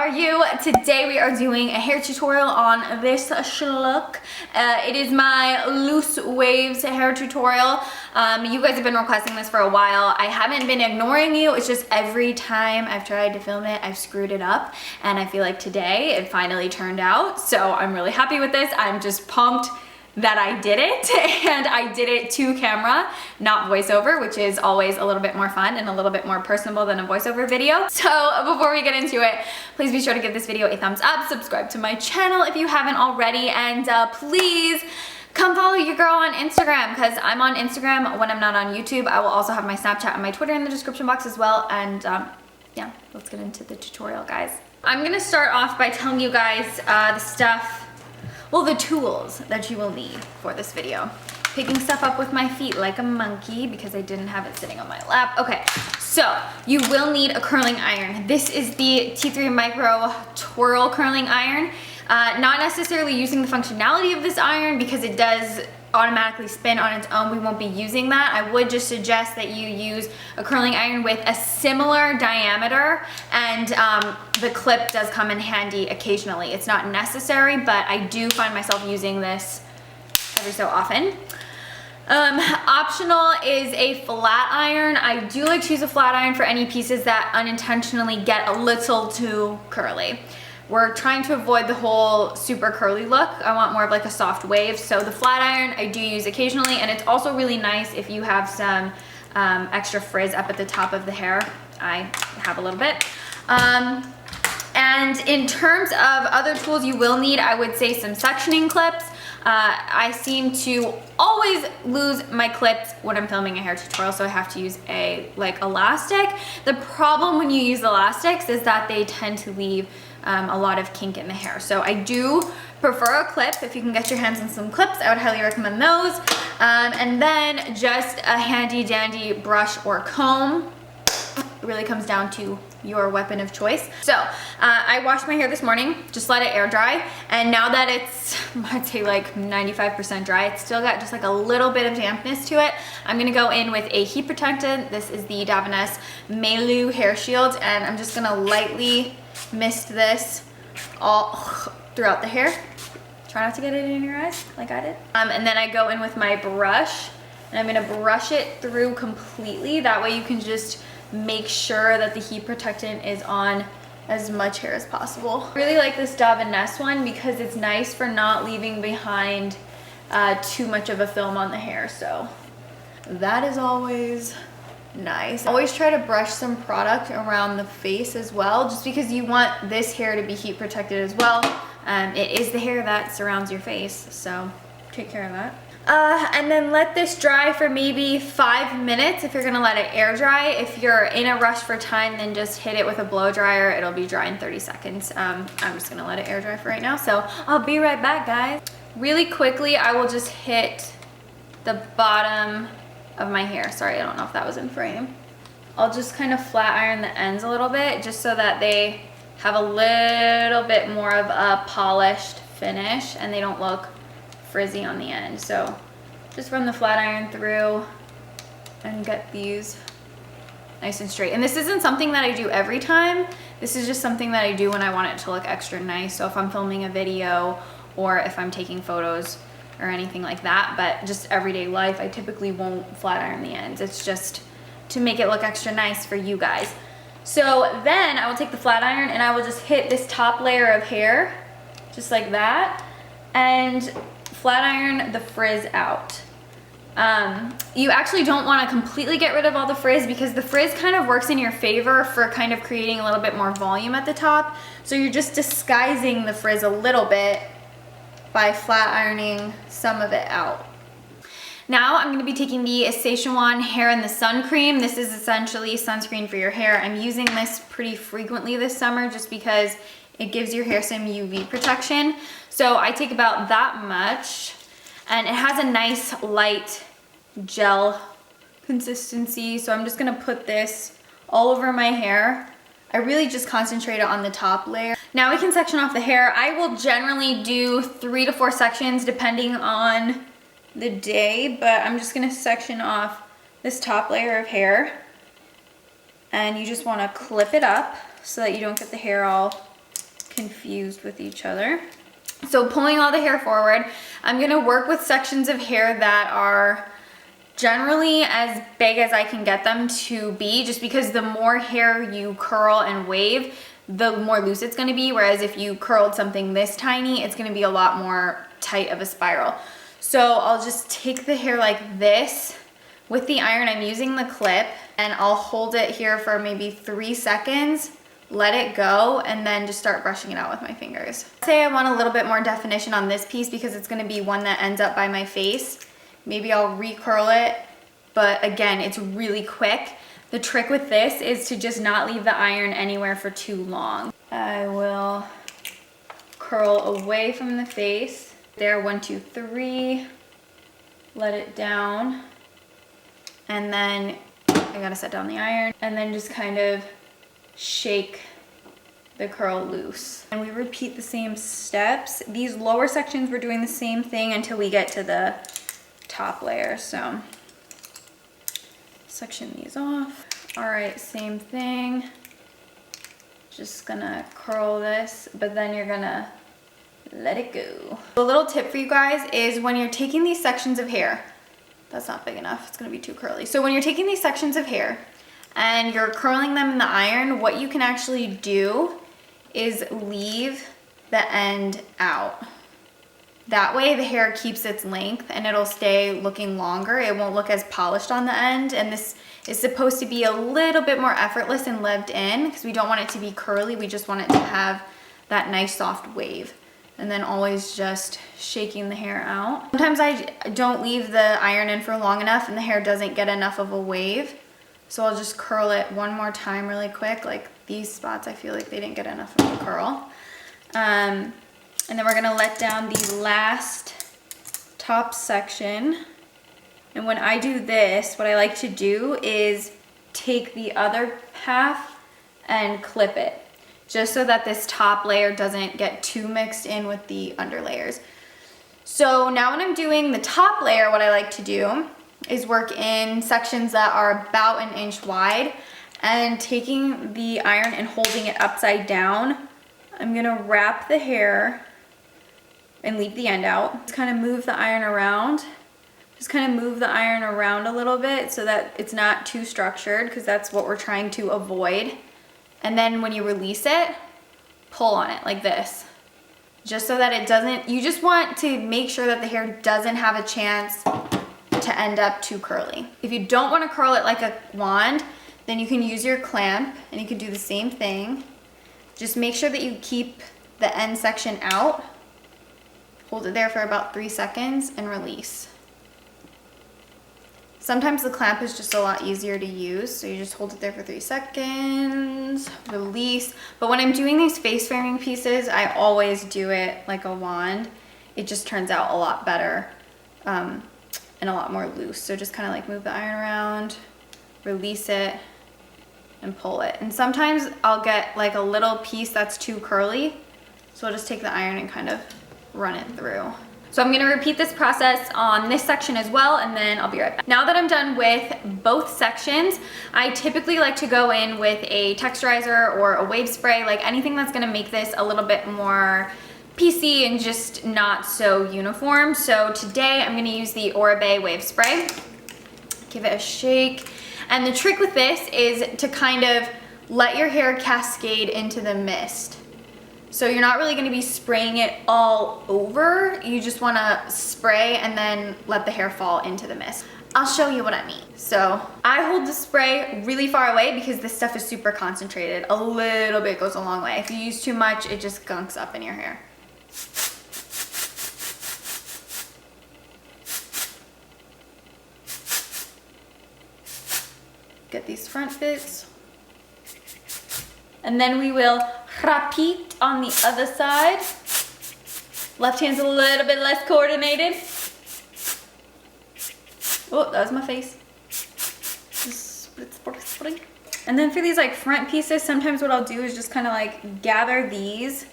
are you? Today we are doing a hair tutorial on this look. It is my loose waves hair tutorial. You guys have been requesting this for a while. I haven't been ignoring you. It's just every time I've tried to film it, I've screwed it up. And I feel like today it finally turned out. So I'm really happy with this. I'm just pumped that I did it, and I did it to camera, not voiceover, which is always a little bit more fun and a little bit more personable than a voiceover video. So before we get into it, please be sure to give this video a thumbs up, subscribe to my channel if you haven't already, and please come follow your girl on Instagram, because I'm on Instagram when I'm not on YouTube. I will also have my Snapchat and my Twitter in the description box as well, and yeah, let's get into the tutorial, guys. I'm gonna start off by telling you guys the stuff, well, the tools that you will need for this video. Picking stuff up with my feet like a monkey because I didn't have it sitting on my lap. Okay, so you will need a curling iron. This is the T3 Micro Twirl curling iron. Not necessarily using the functionality of this iron because it does automatically spin on its own. We won't be using that. I would just suggest that you use a curling iron with a similar diameter, and the clip does come in handy occasionally. It's not necessary, but I do find myself using this every so often. Optional is a flat iron. I do like to use a flat iron for any pieces that unintentionally get a little too curly. We're trying to avoid the whole super curly look. I want more of like a soft wave. So the flat iron I do use occasionally, and it's also really nice if you have some extra frizz up at the top of the hair. I have a little bit. And in terms of other tools you will need, I would say some sectioning clips. I seem to always lose my clips when I'm filming a hair tutorial, so I have to use a elastic. The problem when you use elastics is that they tend to leave a lot of kink in the hair. So I do prefer a clip. If you can get your hands on some clips, I would highly recommend those. And then just a handy dandy brush or comb. It really comes down to your weapon of choice. So I washed my hair this morning, just let it air dry, and now that it's, I'd say like 95% dry, it's still got just like a little bit of dampness to it. I'm gonna go in with a heat protectant. This is the Davines Melu hair shield, and I'm just gonna lightly mist this all throughout the hair. Try not to get it in your eyes like I did. And then I go in with my brush, and I'm gonna brush it through completely. That way you can just make sure that the heat protectant is on as much hair as possible. I really like this Davines one because it's nice for not leaving behind too much of a film on the hair. So that is always nice. Always try to brush some product around the face as well, just because you want this hair to be heat protected as well. It is the hair that surrounds your face, so take care of that. And then let this dry for maybe 5 minutes if you're gonna let it air dry. If you're in a rush for time, then just hit it with a blow dryer. It'll be dry in 30 seconds. I'm just gonna let it air dry for right now, so I'll be right back, guys. Really quickly, I will just hit the bottom of my hair. Sorry, I don't know if that was in frame. I'll just kind of flat iron the ends a little bit just so that they have a little bit more of a polished finish and they don't look frizzy on the end. So just run the flat iron through and get these nice and straight. And this isn't something that I do every time. This is just something that I do when I want it to look extra nice. So if I'm filming a video or if I'm taking photos or anything like that, but just everyday life, I typically won't flat iron the ends. It's just to make it look extra nice for you guys. So then I will take the flat iron and I will just hit this top layer of hair, just like that, and flat iron the frizz out. You actually don't want to completely get rid of all the frizz because the frizz kind of works in your favor for kind of creating a little bit more volume at the top. So you're just disguising the frizz a little bit by flat ironing some of it out. Now I'm going to be taking the Szechuan Hair in the Sun Cream. This is essentially sunscreen for your hair. I'm using this pretty frequently this summer just because it gives your hair some UV protection. So I take about that much, and it has a nice light gel consistency. So I'm just going to put this all over my hair. I really just concentrate it on the top layer. Now we can section off the hair. I will generally do 3 to 4 sections depending on the day, but I'm just gonna section off this top layer of hair, and you just wanna clip it up so that you don't get the hair all confused with each other. So pulling all the hair forward, I'm gonna work with sections of hair that are generally as big as I can get them to be, just because the more hair you curl and wave, the more loose it's gonna be, whereas if you curled something this tiny, it's gonna be a lot more tight of a spiral. So I'll just take the hair like this. With the iron, I'm using the clip, and I'll hold it here for maybe 3 seconds, let it go, and then just start brushing it out with my fingers. Say I want a little bit more definition on this piece because it's gonna be one that ends up by my face. Maybe I'll recurl it, but again, it's really quick. The trick with this is to just not leave the iron anywhere for too long. I will curl away from the face. There, 1, 2, 3. Let it down. And then I gotta set down the iron and then just kind of shake the curl loose. And we repeat the same steps. These lower sections, we're doing the same thing until we get to the top layer. So section these off. All right, same thing. Just gonna curl this, but then you're gonna let it go. A little tip for you guys is when you're taking these sections of hair, that's not big enough, it's gonna be too curly. So when you're taking these sections of hair and you're curling them in the iron, what you can actually do is leave the end out. That way the hair keeps its length and it'll stay looking longer. It won't look as polished on the end. And this is supposed to be a little bit more effortless and lived in because we don't want it to be curly. We just want it to have that nice soft wave. And then always just shaking the hair out. Sometimes I don't leave the iron in for long enough and the hair doesn't get enough of a wave. So I'll just curl it one more time really quick. Like these spots, I feel like they didn't get enough of a curl. And then we're gonna let down the last top section. And when I do this, what I like to do is take the other half and clip it, just so that this top layer doesn't get too mixed in with the under layers. So now when I'm doing the top layer, what I like to do is work in sections that are about 1 inch wide, and taking the iron and holding it upside down, I'm gonna wrap the hair and leave the end out. Just kind of move the iron around. Just kind of move the iron around a little bit so that it's not too structured, because that's what we're trying to avoid. And then when you release it, pull on it like this, just so that it doesn't, you just want to make sure that the hair doesn't have a chance to end up too curly. If you don't want to curl it like a wand, then you can use your clamp and you can do the same thing. Just make sure that you keep the end section out. Hold it there for about 3 seconds and release. Sometimes the clamp is just a lot easier to use, so you just hold it there for 3 seconds, release. But when I'm doing these face framing pieces, I always do it like a wand. It just turns out a lot better and a lot more loose. So just kind of like move the iron around, release it, and pull it. And sometimes I'll get like a little piece that's too curly, so I'll just take the iron and kind of run it through. So I'm gonna repeat this process on this section as well, and then I'll be right back. Now that I'm done with both sections, I typically like to go in with a texturizer or a wave spray, like anything that's gonna make this a little bit more piecey and just not so uniform. So today I'm gonna use the Oribe wave spray. Give it a shake. And the trick with this is to kind of let your hair cascade into the mist. So you're not really gonna be spraying it all over. You just wanna spray and then let the hair fall into the mist. I'll show you what I mean. So I hold the spray really far away because this stuff is super concentrated. A little bit goes a long way. If you use too much, it just gunks up in your hair. Get these front bits. And then we will repeat on the other side. Left hand's a little bit less coordinated. Oh, that was my face. And then for these like front pieces, sometimes what I'll do is just kind of like gather these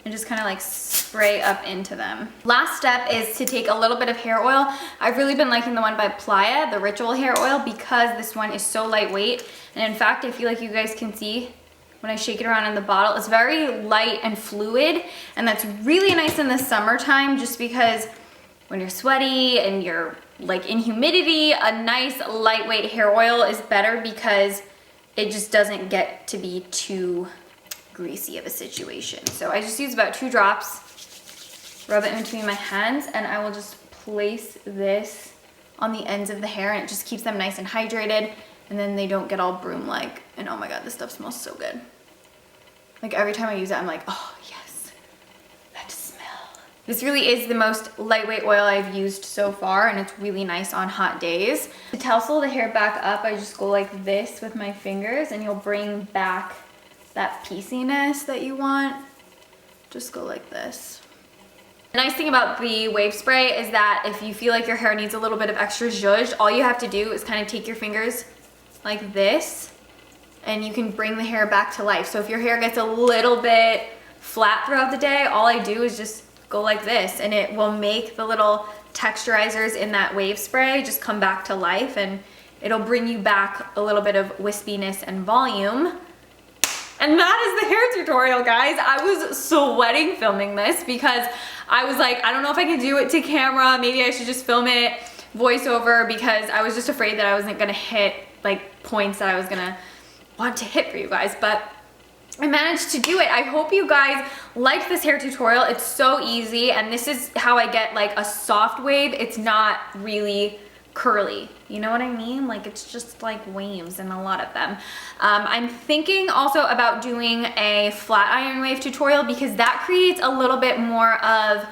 and just kind of like spray up into them. Last step is to take a little bit of hair oil. I've really been liking the one by Playa, the Ritual hair oil, because this one is so lightweight. And in fact, I feel like you guys can see when I shake it around in the bottle. It's very light and fluid, and that's really nice in the summertime just because when you're sweaty and you're like in humidity, a nice lightweight hair oil is better because it just doesn't get to be too greasy of a situation. So I just use about 2 drops, rub it in between my hands, and I will just place this on the ends of the hair, and it just keeps them nice and hydrated, and then they don't get all broom-like. And oh my god, this stuff smells so good. Like every time I use it, I'm like, oh yes, that smell. This really is the most lightweight oil I've used so far, and it's really nice on hot days. To tousle the hair back up, I just go like this with my fingers, and you'll bring back that pieciness that you want. Just go like this. The nice thing about the wave spray is that if you feel like your hair needs a little bit of extra zhuzh, all you have to do is kind of take your fingers like this, and you can bring the hair back to life. So if your hair gets a little bit flat throughout the day, all I do is just go like this, and it will make the little texturizers in that wave spray just come back to life, and it'll bring you back a little bit of wispiness and volume. And that is the hair tutorial, guys. I was sweating filming this because I was like, I don't know if I can do it to camera. Maybe I should just film it voiceover, because I was just afraid that I wasn't gonna hit like points that I was gonna want to hit for you guys, but I managed to do it. I hope you guys liked this hair tutorial. It's so easy, and this is how I get like a soft wave. It's not really curly, you know what I mean? Like it's just like waves, and a lot of them. I'm thinking also about doing a flat iron wave tutorial, because that creates a little bit more of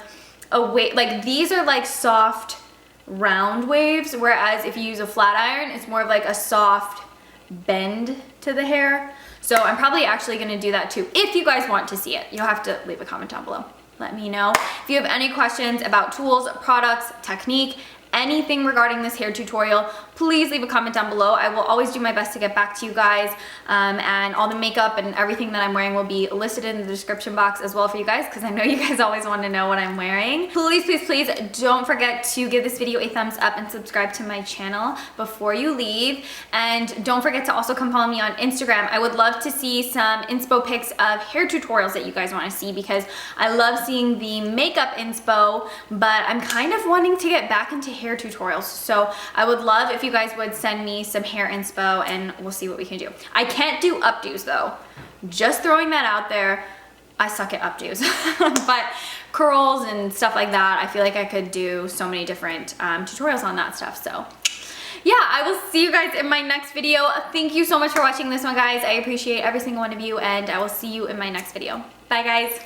a wave. Like these are like soft round waves, whereas if you use a flat iron, it's more of like a soft bend to the hair. So I'm probably actually gonna do that too. If you guys want to see it, you'll have to leave a comment down below. Let me know. If you have any questions about tools, products, technique, anything regarding this hair tutorial, please leave a comment down below. I will always do my best to get back to you guys, and all the makeup and everything that I'm wearing will be listed in the description box as well for you guys, because I know you guys always want to know what I'm wearing. Please, please, please don't forget to give this video a thumbs up and subscribe to my channel before you leave, and don't forget to also come follow me on Instagram. I would love to see some inspo pics of hair tutorials that you guys want to see, because I love seeing the makeup inspo, but I'm kind of wanting to get back into hair tutorials. So I would love if you guys would send me some hair inspo, and we'll see what we can do. I can't do updos though. Just throwing that out there. I suck at updos. But curls and stuff like that, I feel like I could do so many different tutorials on that stuff. So yeah, I will see you guys in my next video. Thank you so much for watching this one, guys. I appreciate every single one of you, and I will see you in my next video. Bye, guys.